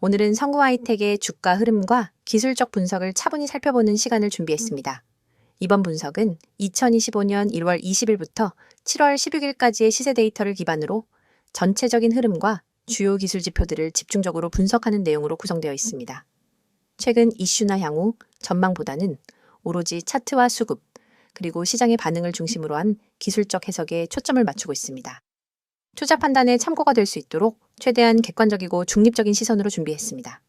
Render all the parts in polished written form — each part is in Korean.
오늘은 성구하이텍의 주가 흐름과 기술적 분석을 차분히 살펴보는 시간을 준비했습니다. 이번 분석은 2025년 1월 20일부터 7월 16일까지의 시세 데이터를 기반으로 전체적인 흐름과 주요 기술 지표들을 집중적으로 분석하는 내용으로 구성되어 있습니다. 최근 이슈나 향후 전망보다는 오로지 차트와 수급, 그리고 시장의 반응을 중심으로 한 기술적 해석에 초점을 맞추고 있습니다. 투자 판단에 참고가 될 수 있도록 최대한 객관적이고 중립적인 시선으로 준비했습니다.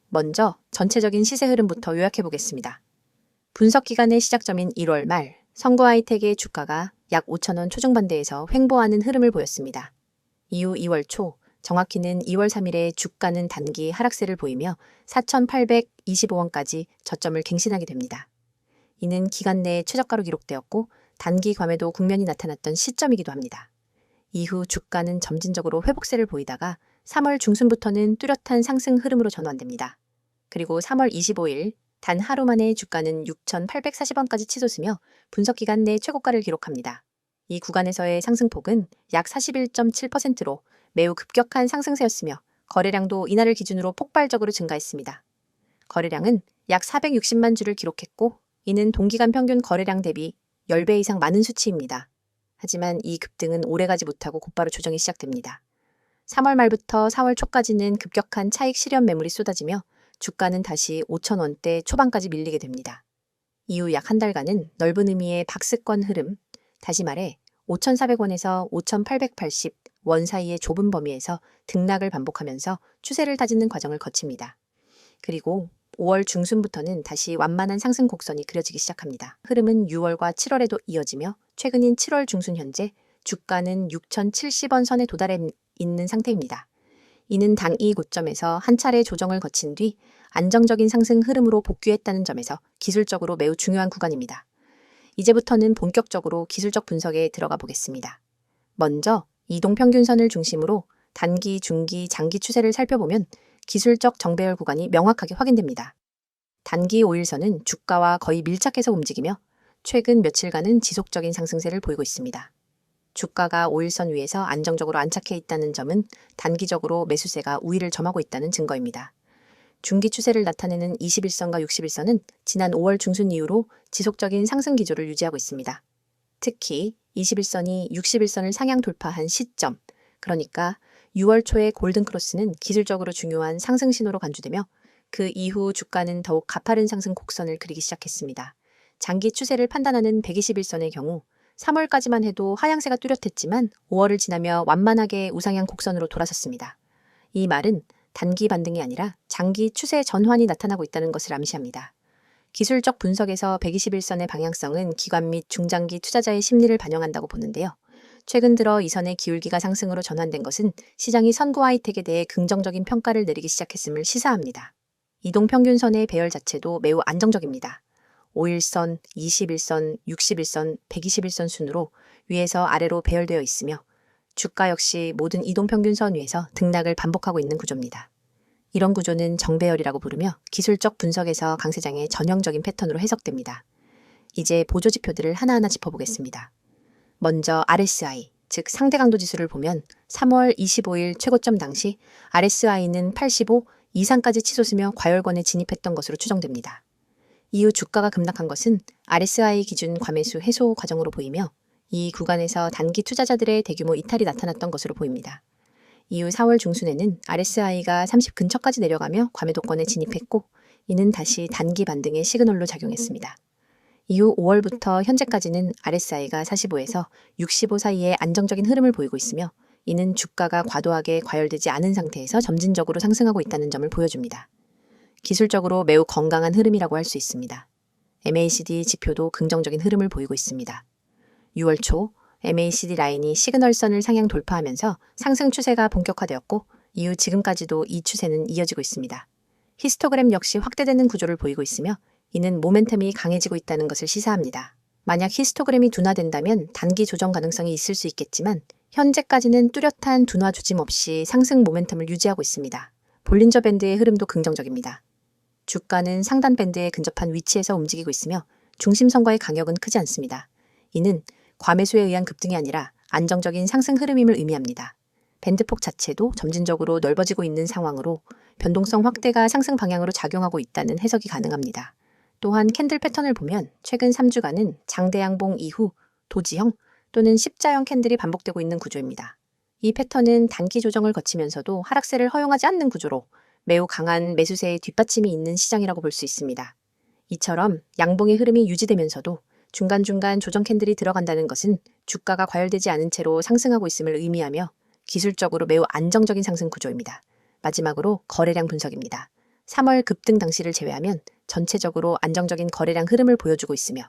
먼저 전체적인 시세 흐름부터 요약해 보겠습니다. 분석 기간의 시작점인 1월 말, 성구하이텍의 주가가 약 5,000원 초중반대에서 횡보하는 흐름을 보였습니다. 이후 2월 초, 정확히는 2월 3일에 주가는 단기 하락세를 보이며 4,825원까지 저점을 갱신하게 됩니다. 이는 기간 내에 최저가로 기록되었고 단기 과매도 국면이 나타났던 시점이기도 합니다. 이후 주가는 점진적으로 회복세를 보이다가 3월 중순부터는 뚜렷한 상승 흐름으로 전환됩니다. 그리고 3월 25일 단 하루 만에 주가는 6,840원까지 치솟으며 분석 기간 내 최고가를 기록합니다. 이 구간에서의 상승폭은 약 41.7%로 매우 급격한 상승세였으며 거래량도 이날을 기준으로 폭발적으로 증가했습니다. 거래량은 약 460만 주를 기록했고 이는 동기간 평균 거래량 대비 10배 이상 많은 수치입니다. 하지만 이 급등은 오래가지 못하고 곧바로 조정이 시작됩니다. 3월 말부터 4월 초까지는 급격한 차익 실현 매물이 쏟아지며 주가는 다시 5,000원대 초반까지 밀리게 됩니다. 이후 약 한 달간은 넓은 의미의 박스권 흐름, 다시 말해 5,400원에서 5,880원 사이의 좁은 범위에서 등락을 반복하면서 추세를 다지는 과정을 거칩니다. 그리고 5월 중순부터는 다시 완만한 상승 곡선이 그려지기 시작합니다. 흐름은 6월과 7월에도 이어지며 최근인 7월 중순 현재 주가는 6,070원 선에 도달해 있는 상태입니다. 이는 당이 고점에서 한 차례 조정을 거친 뒤 안정적인 상승 흐름으로 복귀했다는 점에서 기술적으로 매우 중요한 구간입니다. 이제부터는 본격적으로 기술적 분석에 들어가 보겠습니다. 먼저 이동평균선을 중심으로 단기, 중기, 장기 추세를 살펴보면 기술적 정배열 구간이 명확하게 확인됩니다. 단기 5일선은 주가와 거의 밀착해서 움직이며 최근 며칠간은 지속적인 상승세를 보이고 있습니다. 주가가 5일선 위에서 안정적으로 안착해 있다는 점은 단기적으로 매수세가 우위를 점하고 있다는 증거입니다. 중기 추세를 나타내는 21선과 61선은 지난 5월 중순 이후로 지속적인 상승 기조를 유지하고 있습니다. 특히 21선이 61선을 상향 돌파한 시점, 그러니까 6월 초의 골든크로스는 기술적으로 중요한 상승 신호로 간주되며 그 이후 주가는 더욱 가파른 상승 곡선을 그리기 시작했습니다. 장기 추세를 판단하는 121선의 경우 3월까지만 해도 하향세가 뚜렷했지만 5월을 지나며 완만하게 우상향 곡선으로 돌아섰습니다. 이 말은 단기 반등이 아니라 장기 추세 전환이 나타나고 있다는 것을 암시합니다. 기술적 분석에서 121선의 방향성은 기관 및 중장기 투자자의 심리를 반영한다고 보는데요. 최근 들어 이 선의 기울기가 상승으로 전환된 것은 시장이 성구하이텍에 대해 긍정적인 평가를 내리기 시작했음을 시사합니다. 이동평균선의 배열 자체도 매우 안정적입니다. 5일선, 21선, 61선, 121선 순으로 위에서 아래로 배열되어 있으며 주가 역시 모든 이동평균선 위에서 등락을 반복하고 있는 구조입니다. 이런 구조는 정배열이라고 부르며 기술적 분석에서 강세장의 전형적인 패턴으로 해석됩니다. 이제 보조지표들을 하나하나 짚어보겠습니다. 먼저 RSI, 즉 상대 강도 지수를 보면 3월 25일 최고점 당시 RSI는 85 이상까지 치솟으며 과열권에 진입했던 것으로 추정됩니다. 이후 주가가 급락한 것은 RSI 기준 과매수 해소 과정으로 보이며 이 구간에서 단기 투자자들의 대규모 이탈이 나타났던 것으로 보입니다. 이후 4월 중순에는 RSI가 30 근처까지 내려가며 과매도권에 진입했고 이는 다시 단기 반등의 시그널로 작용했습니다. 이후 5월부터 현재까지는 RSI가 45에서 65 사이의 안정적인 흐름을 보이고 있으며 이는 주가가 과도하게 과열되지 않은 상태에서 점진적으로 상승하고 있다는 점을 보여줍니다. 기술적으로 매우 건강한 흐름이라고 할 수 있습니다. MACD 지표도 긍정적인 흐름을 보이고 있습니다. 6월 초 MACD 라인이 시그널선을 상향 돌파하면서 상승 추세가 본격화되었고 이후 지금까지도 이 추세는 이어지고 있습니다. 히스토그램 역시 확대되는 구조를 보이고 있으며 이는 모멘텀이 강해지고 있다는 것을 시사합니다. 만약 히스토그램이 둔화된다면 단기 조정 가능성이 있을 수 있겠지만 현재까지는 뚜렷한 둔화 조짐 없이 상승 모멘텀을 유지하고 있습니다. 볼린저 밴드의 흐름도 긍정적입니다. 주가는 상단 밴드에 근접한 위치에서 움직이고 있으며 중심선과의 간격은 크지 않습니다. 이는 과매수에 의한 급등이 아니라 안정적인 상승 흐름임을 의미합니다. 밴드폭 자체도 점진적으로 넓어지고 있는 상황으로 변동성 확대가 상승 방향으로 작용하고 있다는 해석이 가능합니다. 또한 캔들 패턴을 보면 최근 3주간은 장대양봉 이후 도지형 또는 십자형 캔들이 반복되고 있는 구조입니다. 이 패턴은 단기 조정을 거치면서도 하락세를 허용하지 않는 구조로 매우 강한 매수세의 뒷받침이 있는 시장이라고 볼 수 있습니다. 이처럼 양봉의 흐름이 유지되면서도 중간중간 조정 캔들이 들어간다는 것은 주가가 과열되지 않은 채로 상승하고 있음을 의미하며 기술적으로 매우 안정적인 상승 구조입니다. 마지막으로 거래량 분석입니다. 3월 급등 당시를 제외하면 전체적으로 안정적인 거래량 흐름을 보여주고 있으며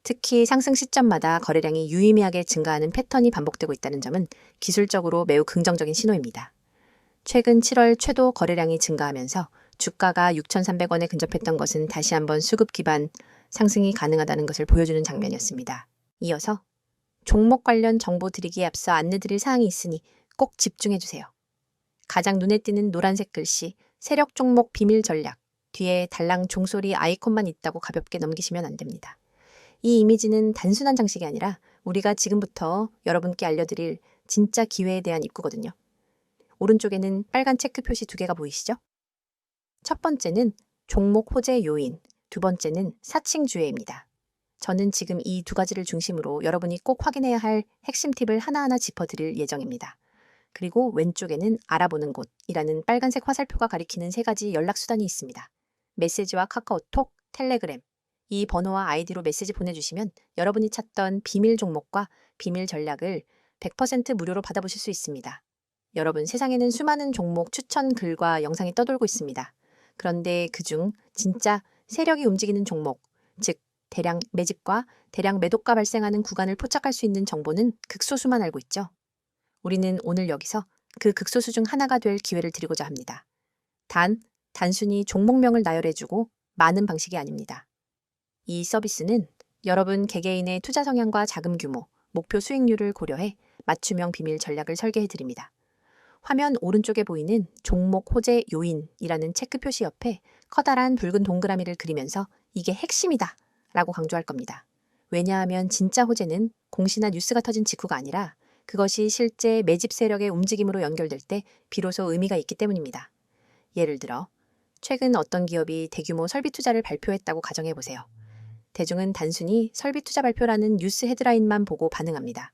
특히 상승 시점마다 거래량이 유의미하게 증가하는 패턴이 반복되고 있다는 점은 기술적으로 매우 긍정적인 신호입니다. 최근 7월 최도 거래량이 증가하면서 주가가 6,300원에 근접했던 것은 다시 한번 수급 기반 상승이 가능하다는 것을 보여주는 장면이었습니다. 이어서 종목 관련 정보 드리기에 앞서 안내드릴 사항이 있으니 꼭 집중해주세요. 가장 눈에 띄는 노란색 글씨 세력 종목 비밀 전략 뒤에 달랑 종소리 아이콘만 있다고 가볍게 넘기시면 안 됩니다. 이 이미지는 단순한 장식이 아니라 우리가 지금부터 여러분께 알려드릴 진짜 기회에 대한 입구거든요. 오른쪽에는 빨간 체크 표시 2개가 보이시죠? 첫 번째는 종목 호재 요인, 두 번째는 사칭주회입니다. 저는 지금 이 2가지를 중심으로 여러분이 꼭 확인해야 할 핵심 팁을 하나하나 짚어드릴 예정입니다. 그리고 왼쪽에는 알아보는 곳이라는 빨간색 화살표가 가리키는 3가지 연락수단이 있습니다. 메시지와 카카오톡, 텔레그램. 이 번호와 아이디로 메시지 보내주시면 여러분이 찾던 비밀 종목과 비밀 전략을 100% 무료로 받아보실 수 있습니다. 여러분, 세상에는 수많은 종목 추천 글과 영상이 떠돌고 있습니다. 그런데 그중 진짜 세력이 움직이는 종목, 즉 대량 매집과 대량 매도가 발생하는 구간을 포착할 수 있는 정보는 극소수만 알고 있죠. 우리는 오늘 여기서 그 극소수 중 하나가 될 기회를 드리고자 합니다. 단순히 종목명을 나열해주고 많은 방식이 아닙니다. 이 서비스는 여러분 개개인의 투자 성향과 자금 규모, 목표 수익률을 고려해 맞춤형 비밀 전략을 설계해드립니다. 화면 오른쪽에 보이는 종목 호재 요인이라는 체크 표시 옆에 커다란 붉은 동그라미를 그리면서 이게 핵심이다 라고 강조할 겁니다. 왜냐하면 진짜 호재는 공시나 뉴스가 터진 직후가 아니라 그것이 실제 매집 세력의 움직임으로 연결될 때 비로소 의미가 있기 때문입니다. 예를 들어 최근 어떤 기업이 대규모 설비 투자를 발표했다고 가정해보세요. 대중은 단순히 설비 투자 발표라는 뉴스 헤드라인만 보고 반응합니다.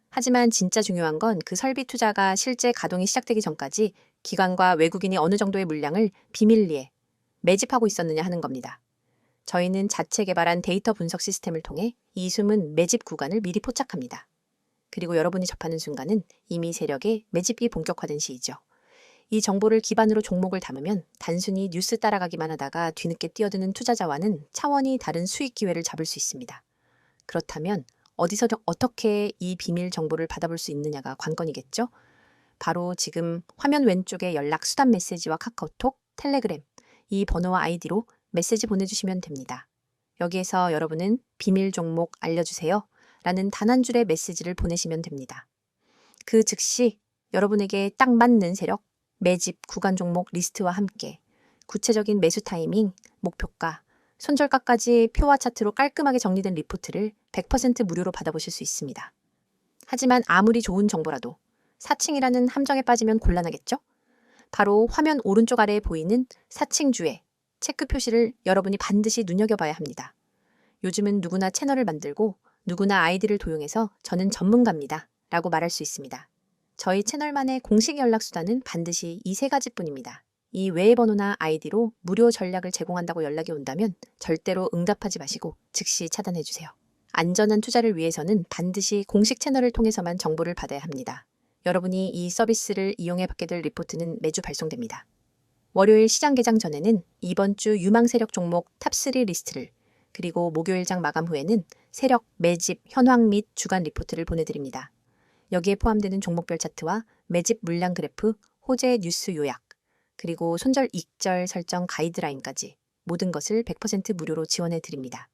하지만 진짜 중요한 건 그 설비 투자가 실제 가동이 시작되기 전까지 기관과 외국인이 어느 정도의 물량을 비밀리에 매집하고 있었느냐 하는 겁니다. 저희는 자체 개발한 데이터 분석 시스템을 통해 이 숨은 매집 구간을 미리 포착합니다. 그리고 여러분이 접하는 순간은 이미 세력의 매집이 본격화된 시이죠. 이 정보를 기반으로 종목을 담으면 단순히 뉴스 따라가기만 하다가 뒤늦게 뛰어드는 투자자와는 차원이 다른 수익 기회를 잡을 수 있습니다. 그렇다면 어디서 어떻게 이 비밀 정보를 받아볼 수 있느냐가 관건이겠죠? 바로 지금 화면 왼쪽에 연락 수단 메시지와 카카오톡, 텔레그램, 이 번호와 아이디로 메시지 보내주시면 됩니다. 여기에서 여러분은 비밀 종목 알려주세요 라는 단 한 줄의 메시지를 보내시면 됩니다. 그 즉시 여러분에게 딱 맞는 세력, 매집, 구간 종목 리스트와 함께 구체적인 매수 타이밍, 목표가, 손절가까지 표와 차트로 깔끔하게 정리된 리포트를 100% 무료로 받아보실 수 있습니다. 하지만 아무리 좋은 정보라도 사칭이라는 함정에 빠지면 곤란하겠죠? 바로 화면 오른쪽 아래에 보이는 사칭주의 체크 표시를 여러분이 반드시 눈여겨봐야 합니다. 요즘은 누구나 채널을 만들고 누구나 아이디를 도용해서 저는 전문가입니다 라고 말할 수 있습니다. 저희 채널만의 공식 연락수단은 반드시 이 3가지뿐입니다. 이 외의 번호나 아이디로 무료 전략을 제공한다고 연락이 온다면 절대로 응답하지 마시고 즉시 차단해주세요. 안전한 투자를 위해서는 반드시 공식 채널을 통해서만 정보를 받아야 합니다. 여러분이 이 서비스를 이용해 받게 될 리포트는 매주 발송됩니다. 월요일 시장 개장 전에는 이번 주 유망 세력 종목 탑3 리스트를, 그리고 목요일장 마감 후에는 세력, 매집, 현황 및 주간 리포트를 보내드립니다. 여기에 포함되는 종목별 차트와 매집 물량 그래프, 호재 뉴스 요약, 그리고 손절 익절 설정 가이드라인까지 모든 것을 100% 무료로 지원해 드립니다.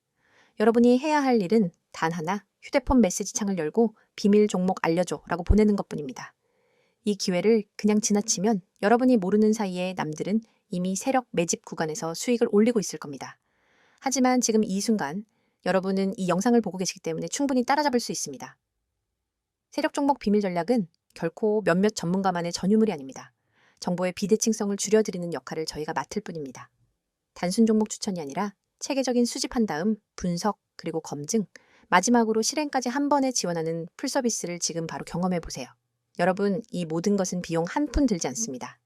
여러분이 해야 할 일은 단 하나, 휴대폰 메시지 창을 열고 비밀 종목 알려줘 라고 보내는 것뿐입니다. 이 기회를 그냥 지나치면 여러분이 모르는 사이에 남들은 이미 세력 매집 구간에서 수익을 올리고 있을 겁니다. 하지만 지금 이 순간 여러분은 이 영상을 보고 계시기 때문에 충분히 따라잡을 수 있습니다. 세력 종목 비밀 전략은 결코 몇몇 전문가만의 전유물이 아닙니다. 정보의 비대칭성을 줄여드리는 역할을 저희가 맡을 뿐입니다. 단순 종목 추천이 아니라 체계적인 수집한 다음 분석 그리고 검증, 마지막으로 실행까지 한 번에 지원하는 풀서비스를 지금 바로 경험해 보세요. 여러분, 이 모든 것은 비용 한 푼 들지 않습니다.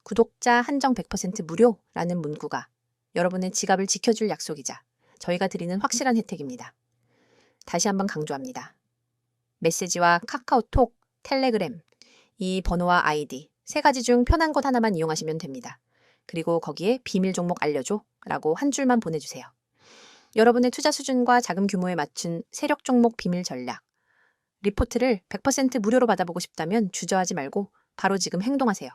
구독자 한정 100% 무료라는 문구가 여러분의 지갑을 지켜줄 약속이자 저희가 드리는 확실한 혜택입니다. 다시 한번 강조합니다. 메시지와 카카오톡, 텔레그램, 이 번호와 아이디 세 가지 중 편한 것 하나만 이용하시면 됩니다. 그리고 거기에 비밀 종목 알려줘 라고 한 줄만 보내주세요. 여러분의 투자 수준과 자금 규모에 맞춘 세력 종목 비밀 전략, 리포트를 100% 무료로 받아보고 싶다면 주저하지 말고 바로 지금 행동하세요.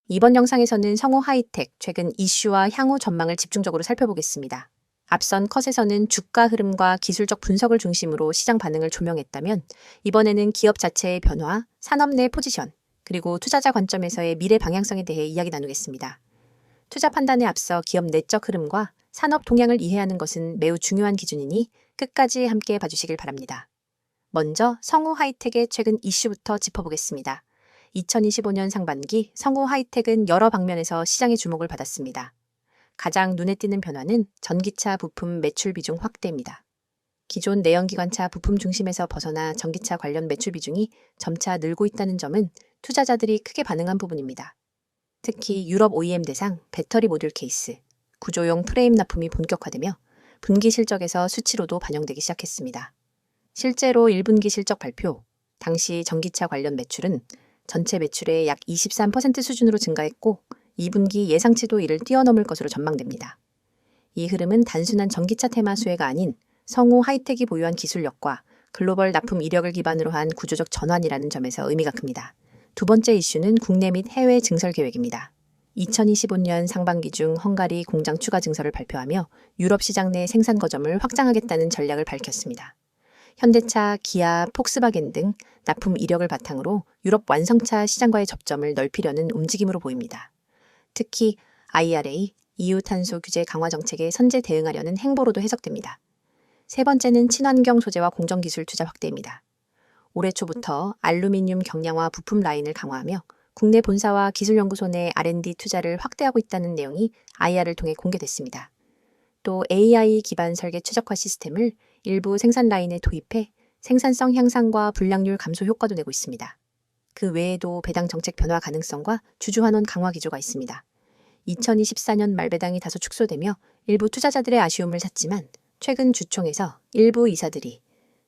이번 영상에서는 성우 하이텍 최근 이슈와 향후 전망을 집중적으로 살펴보겠습니다. 앞선 컷에서는 주가 흐름과 기술적 분석을 중심으로 시장 반응을 조명했다면 이번에는 기업 자체의 변화, 산업 내 포지션, 그리고 투자자 관점에서의 미래 방향성에 대해 이야기 나누겠습니다. 투자 판단에 앞서 기업 내적 흐름과 산업 동향을 이해하는 것은 매우 중요한 기준이니 끝까지 함께 봐주시길 바랍니다. 먼저 성우 하이텍의 최근 이슈부터 짚어보겠습니다. 2025년 상반기 성우 하이텍은 여러 방면에서 시장의 주목을 받았습니다. 가장 눈에 띄는 변화는 전기차 부품 매출 비중 확대입니다. 기존 내연기관차 부품 중심에서 벗어나 전기차 관련 매출 비중이 점차 늘고 있다는 점은 투자자들이 크게 반응한 부분입니다. 특히 유럽 OEM 대상 배터리 모듈 케이스, 구조용 프레임 납품이 본격화되며 분기 실적에서 수치로도 반영되기 시작했습니다. 실제로 1분기 실적 발표, 당시 전기차 관련 매출은 전체 매출의 약 23% 수준으로 증가했고 2분기 예상치도 이를 뛰어넘을 것으로 전망됩니다. 이 흐름은 단순한 전기차 테마 수혜가 아닌 성우 하이텍이 보유한 기술력과 글로벌 납품 이력을 기반으로 한 구조적 전환이라는 점에서 의미가 큽니다. 두 번째 이슈는 국내 및 해외 증설 계획입니다. 2025년 상반기 중 헝가리 공장 추가 증설을 발표하며 유럽 시장 내 생산 거점을 확장하겠다는 전략을 밝혔습니다. 현대차, 기아, 폭스바겐 등 납품 이력을 바탕으로 유럽 완성차 시장과의 접점을 넓히려는 움직임으로 보입니다. 특히 IRA, EU 탄소 규제 강화 정책에 선제 대응하려는 행보로도 해석됩니다. 세 번째는 친환경 소재와 공정기술 투자 확대입니다. 올해 초부터 알루미늄 경량화 부품 라인을 강화하며 국내 본사와 기술연구소 내 R&D 투자를 확대하고 있다는 내용이 IR을 통해 공개됐습니다. 또 AI 기반 설계 최적화 시스템을 일부 생산 라인에 도입해 생산성 향상과 불량률 감소 효과도 내고 있습니다. 그 외에도 배당 정책 변화 가능성과 주주환원 강화 기조가 있습니다. 2024년 말 배당이 다소 축소되며 일부 투자자들의 아쉬움을 샀지만 최근 주총에서 일부 이사들이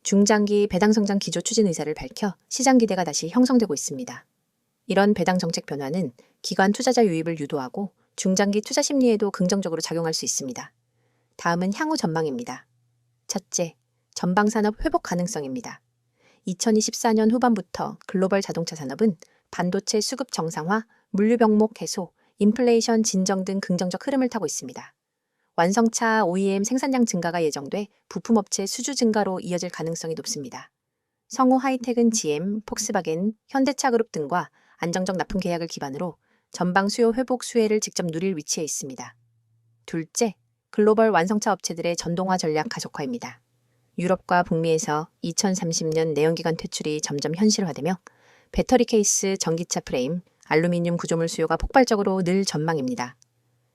중장기 배당 성장 기조 추진 의사를 밝혀 시장 기대가 다시 형성되고 있습니다. 이런 배당 정책 변화는 기관 투자자 유입을 유도하고 중장기 투자 심리에도 긍정적으로 작용할 수 있습니다. 다음은 향후 전망입니다. 첫째, 전방산업 회복 가능성입니다. 2024년 후반부터 글로벌 자동차 산업은 반도체 수급 정상화, 물류 병목 해소, 인플레이션 진정 등 긍정적 흐름을 타고 있습니다. 완성차 OEM 생산량 증가가 예정돼 부품업체 수주 증가로 이어질 가능성이 높습니다. 성우 하이텍은 GM, 폭스바겐, 현대차 그룹 등과 안정적 납품 계약을 기반으로 전방 수요 회복 수혜를 직접 누릴 위치에 있습니다. 둘째, 글로벌 완성차 업체들의 전동화 전략 가속화입니다. 유럽과 북미에서 2030년 내연기관 퇴출이 점점 현실화되며 배터리 케이스, 전기차 프레임, 알루미늄 구조물 수요가 폭발적으로 늘 전망입니다.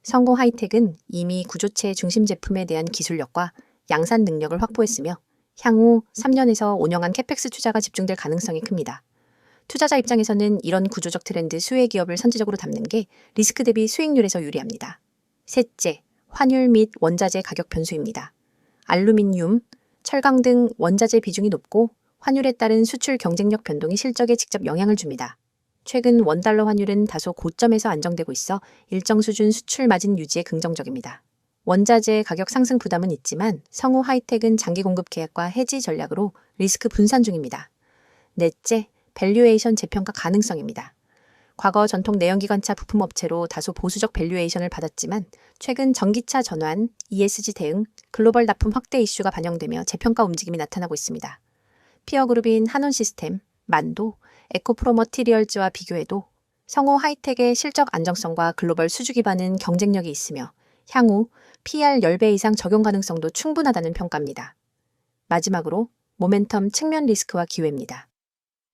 성우 하이텍은 이미 구조체 중심 제품에 대한 기술력과 양산 능력을 확보했으며 향후 3년에서 5년간 캐펙스 투자가 집중될 가능성이 큽니다. 투자자 입장에서는 이런 구조적 트렌드 수혜 기업을 선제적으로 담는 게 리스크 대비 수익률에서 유리합니다. 셋째, 환율 및 원자재 가격 변수입니다. 알루미늄, 철강 등 원자재 비중이 높고 환율에 따른 수출 경쟁력 변동이 실적에 직접 영향을 줍니다. 최근 원달러 환율은 다소 고점에서 안정되고 있어 일정 수준 수출 마진 유지에 긍정적입니다. 원자재 가격 상승 부담은 있지만 성우 하이텍은 장기 공급 계약과 해지 전략으로 리스크 분산 중입니다. 넷째, 밸류에이션 재평가 가능성입니다. 과거 전통 내연기관차 부품업체로 다소 보수적 밸류에이션을 받았지만 최근 전기차 전환, ESG 대응, 글로벌 납품 확대 이슈가 반영되며 재평가 움직임이 나타나고 있습니다. 피어그룹인 한온시스템, 만도, 에코프로머티리얼즈와 비교해도 성우 하이텍의 실적 안정성과 글로벌 수주 기반은 경쟁력이 있으며 향후 PR 10배 이상 적용 가능성도 충분하다는 평가입니다. 마지막으로 모멘텀 측면 리스크와 기회입니다.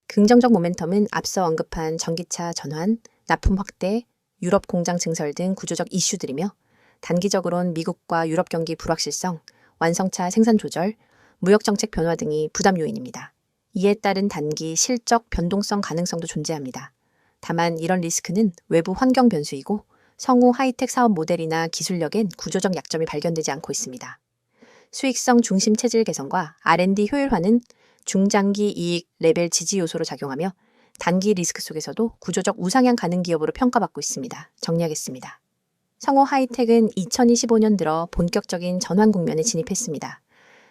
긍정적 모멘텀은 앞서 언급한 전기차 전환, 납품 확대, 유럽 공장 증설 등 구조적 이슈들이며 단기적으론 미국과 유럽 경기 불확실성, 완성차 생산 조절, 무역 정책 변화 등이 부담 요인입니다. 이에 따른 단기 실적 변동성 가능성도 존재합니다. 다만 이런 리스크는 외부 환경 변수이고 성우 하이텍 사업 모델이나 기술력엔 구조적 약점이 발견되지 않고 있습니다. 수익성 중심 체질 개선과 R&D 효율화는 중장기 이익 레벨 지지 요소로 작용하며 단기 리스크 속에서도 구조적 우상향 가능 기업으로 평가받고 있습니다. 정리하겠습니다. 성우 하이텍은 2025년 들어 본격적인 전환 국면에 진입했습니다.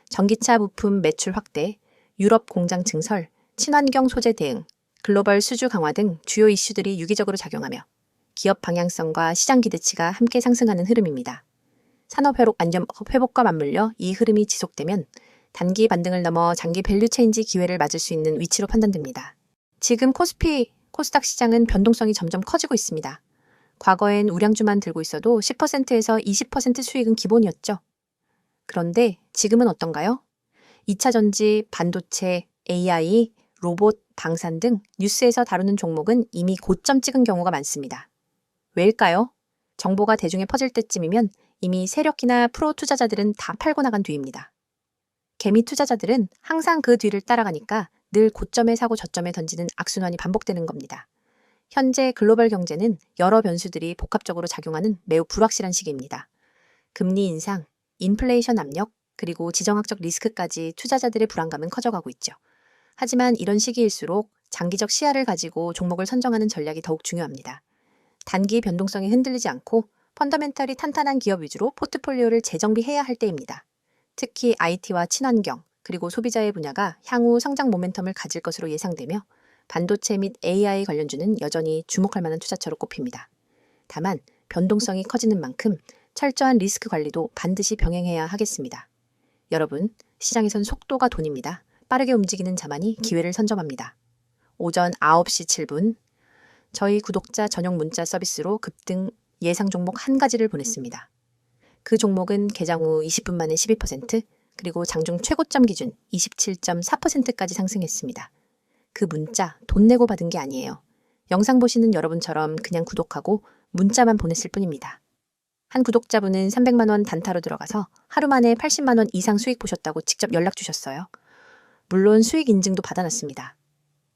전기차 부품 매출 확대, 유럽 공장 증설, 친환경 소재 대응, 글로벌 수주 강화 등 주요 이슈들이 유기적으로 작용하며 기업 방향성과 시장 기대치가 함께 상승하는 흐름입니다. 산업 회복과 맞물려 이 흐름이 지속되면 단기 반등을 넘어 장기 밸류 체인지 기회를 맞을 수 있는 위치로 판단됩니다. 지금 코스피, 코스닥 시장은 변동성이 점점 커지고 있습니다. 과거엔 우량주만 들고 있어도 10%에서 20% 수익은 기본이었죠. 그런데 지금은 어떤가요? 2차 전지, 반도체, AI, 로봇, 방산 등 뉴스에서 다루는 종목은 이미 고점 찍은 경우가 많습니다. 왜일까요? 정보가 대중에 퍼질 때쯤이면 이미 세력이나 프로 투자자들은 다 팔고 나간 뒤입니다. 개미 투자자들은 항상 그 뒤를 따라가니까 늘 고점에 사고 저점에 던지는 악순환이 반복되는 겁니다. 현재 글로벌 경제는 여러 변수들이 복합적으로 작용하는 매우 불확실한 시기입니다. 금리 인상, 인플레이션 압력, 그리고 지정학적 리스크까지 투자자들의 불안감은 커져가고 있죠. 하지만 이런 시기일수록 장기적 시야를 가지고 종목을 선정하는 전략이 더욱 중요합니다. 단기 변동성이 흔들리지 않고 펀더멘털이 탄탄한 기업 위주로 포트폴리오를 재정비해야 할 때입니다. 특히 IT와 친환경, 그리고 소비자의 분야가 향후 성장 모멘텀을 가질 것으로 예상되며 반도체 및 AI 관련주는 여전히 주목할 만한 투자처로 꼽힙니다. 다만 변동성이 커지는 만큼 철저한 리스크 관리도 반드시 병행해야 하겠습니다. 여러분, 시장에선 속도가 돈입니다. 빠르게 움직이는 자만이 기회를 선점합니다. 오전 9시 7분, 저희 구독자 전용 문자 서비스로 급등 예상 종목 한 가지를 보냈습니다. 그 종목은 개장 후 20분 만에 12%, 그리고 장중 최고점 기준 27.4%까지 상승했습니다. 그 문자 돈 내고 받은 게 아니에요. 영상 보시는 여러분처럼 그냥 구독하고 문자만 보냈을 뿐입니다. 한 구독자분은 300만 원 단타로 들어가서 하루 만에 80만 원 이상 수익 보셨다고 직접 연락 주셨어요. 물론 수익 인증도 받아놨습니다.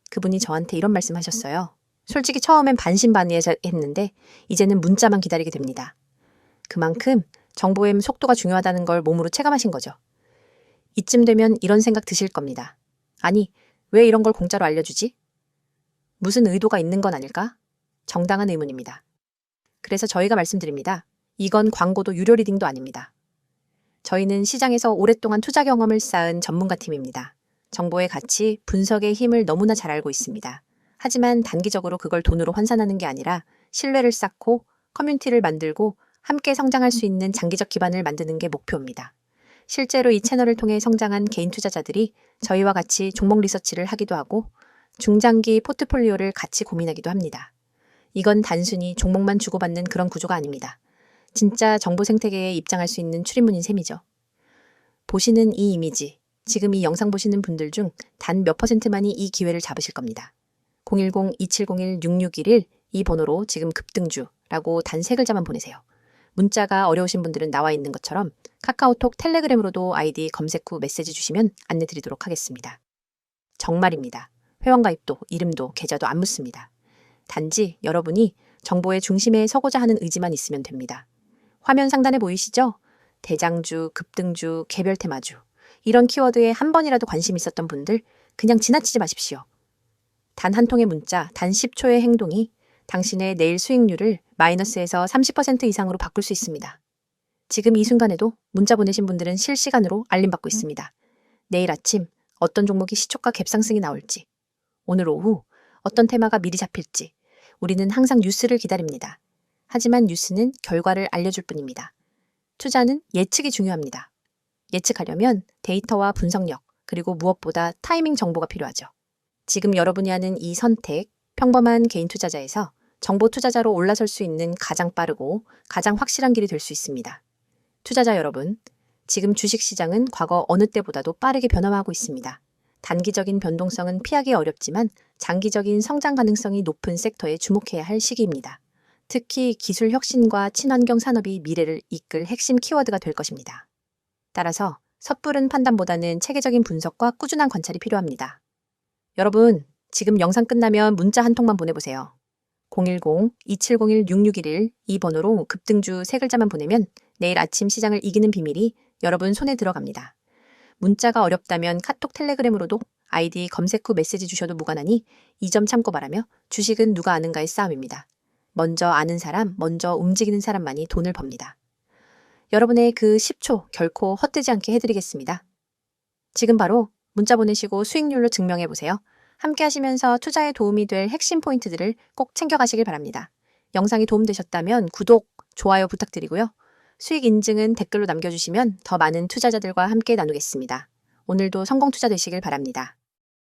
그분이 저한테 이런 말씀 하셨어요. 솔직히 처음엔 반신반의했는데 이제는 문자만 기다리게 됩니다. 그만큼 정보의 속도가 중요하다는 걸 몸으로 체감하신 거죠. 이쯤 되면 이런 생각 드실 겁니다. 아니, 왜 이런 걸 공짜로 알려주지? 무슨 의도가 있는 건 아닐까? 정당한 의문입니다. 그래서 저희가 말씀드립니다. 이건 광고도 유료 리딩도 아닙니다. 저희는 시장에서 오랫동안 투자 경험을 쌓은 전문가 팀입니다. 정보의 가치, 분석의 힘을 너무나 잘 알고 있습니다. 하지만 단기적으로 그걸 돈으로 환산하는 게 아니라 신뢰를 쌓고 커뮤니티를 만들고 함께 성장할 수 있는 장기적 기반을 만드는 게 목표입니다. 실제로 이 채널을 통해 성장한 개인 투자자들이 저희와 같이 종목 리서치를 하기도 하고 중장기 포트폴리오를 같이 고민하기도 합니다. 이건 단순히 종목만 주고받는 그런 구조가 아닙니다. 진짜 정보 생태계에 입장할 수 있는 출입문인 셈이죠. 보시는 이 이미지, 지금 이 영상 보시는 분들 중 단 몇 %만이 이 기회를 잡으실 겁니다. 010-2701-6611 이 번호로 지금 급등주라고 단 3글자만 보내세요. 문자가 어려우신 분들은 나와 있는 것처럼 카카오톡, 텔레그램으로도 아이디 검색 후 메시지 주시면 안내드리도록 하겠습니다. 정말입니다. 회원가입도, 이름도, 계좌도 안 묻습니다. 단지 여러분이 정보의 중심에 서고자 하는 의지만 있으면 됩니다. 화면 상단에 보이시죠? 대장주, 급등주, 개별 테마주 이런 키워드에 한 번이라도 관심 있었던 분들 그냥 지나치지 마십시오. 단 한 통의 문자, 단 10초의 행동이 당신의 내일 수익률을 마이너스에서 30% 이상으로 바꿀 수 있습니다. 지금 이 순간에도 문자 보내신 분들은 실시간으로 알림받고 있습니다. 내일 아침 어떤 종목이 시초가 갭상승이 나올지, 오늘 오후 어떤 테마가 미리 잡힐지 우리는 항상 뉴스를 기다립니다. 하지만 뉴스는 결과를 알려줄 뿐입니다. 투자는 예측이 중요합니다. 예측하려면 데이터와 분석력, 그리고 무엇보다 타이밍 정보가 필요하죠. 지금 여러분이 하는 이 선택, 평범한 개인 투자자에서 정보 투자자로 올라설 수 있는 가장 빠르고 가장 확실한 길이 될 수 있습니다. 투자자 여러분, 지금 주식시장은 과거 어느 때보다도 빠르게 변화하고 있습니다. 단기적인 변동성은 피하기 어렵지만 장기적인 성장 가능성이 높은 섹터에 주목해야 할 시기입니다. 특히 기술 혁신과 친환경 산업이 미래를 이끌 핵심 키워드가 될 것입니다. 따라서 섣부른 판단보다는 체계적인 분석과 꾸준한 관찰이 필요합니다. 여러분, 지금 영상 끝나면 문자 한 통만 보내보세요. 010-2701-6611 이 번호로 급등주 3글자만 보내면 내일 아침 시장을 이기는 비밀이 여러분 손에 들어갑니다. 문자가 어렵다면 카톡 텔레그램으로도 아이디 검색 후 메시지 주셔도 무관하니 이 점 참고 바라며 주식은 누가 아는가의 싸움입니다. 먼저 아는 사람, 먼저 움직이는 사람만이 돈을 법니다. 여러분의 그 10초 결코 헛되지 않게 해드리겠습니다. 지금 바로 문자 보내시고 수익률로 증명해보세요. 함께 하시면서 투자에 도움이 될 핵심 포인트들을 꼭 챙겨가시길 바랍니다. 영상이 도움되셨다면 구독, 좋아요 부탁드리고요. 수익 인증은 댓글로 남겨주시면 더 많은 투자자들과 함께 나누겠습니다. 오늘도 성공 투자 되시길 바랍니다.